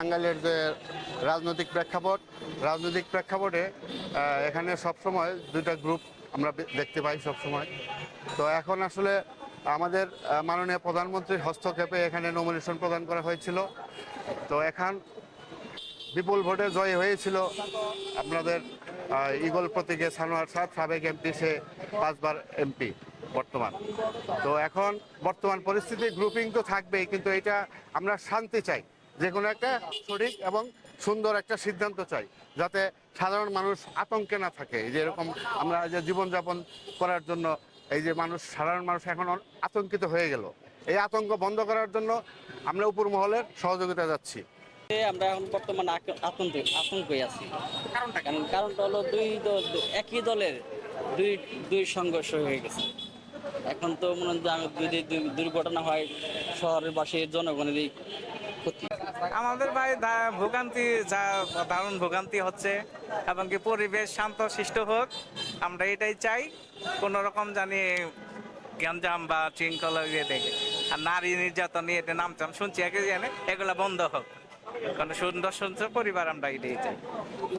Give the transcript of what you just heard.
টাঙ্গাইলের যে রাজনৈতিক প্রেক্ষাপট, রাজনৈতিক প্রেক্ষাপটে এখানে সবসময় দুইটা গ্রুপ আমরা দেখতে পাই সবসময়। তো এখন আসলে আমাদের মাননীয় প্রধানমন্ত্রীর হস্তক্ষেপে এখানে নমিনেশন প্রদান করা হয়েছিল। তো এখন বিপুল ভোটে জয় হয়েছিল আপনাদের ঈগল প্রতীকে সানোয়ার সাহেব, সাবেক এমপি, সে 5বার এমপি বর্তমান। তো এখন বর্তমান পরিস্থিতি গ্রুপিং তো থাকবেই, কিন্তু এটা আমরা শান্তি চাই, যে কোনো একটা সঠিক এবং সুন্দর একটা সিদ্ধান্ত চাই, যাতে সাধারণ মানুষ আতঙ্কে না থাকে। এই যে এরকম আমরা যে জীবনযাপন করার জন্য এই যে সাধারণ মানুষ এখন আতঙ্কিত হয়ে গেল, এই আতঙ্ক বন্ধ করার জন্য আমরা উপর মহলের সহযোগিতা যাচ্ছি। আমরা এখন বর্তমানে আতঙ্কে আছি। কারণটা হলো একই দলের দুই দুই সংঘর্ষ হয়ে গেছে। এখন তো মনে হয় যদি দুর্ঘটনা হয়, শহরের বাসী জনগণেরই ক্ষতি। আমাদের ভাই ভোগান্তি যা দারুণ ভোগান্তি হচ্ছে, এবং কি পরিবেশ শান্ত শিষ্ট হোক, আমরা এটাই চাই। কোন রকম জানি গ্যাঞ্জাম বা শৃঙ্খলা ইয়ে দেখে আর নারী নির্যাতন নিয়ে এটা নামতাম শুনছি একে জানে, এগুলা বন্ধ হোক। কারণ সুন্দর সুন্দর পরিবার আমরা এটাই চাই।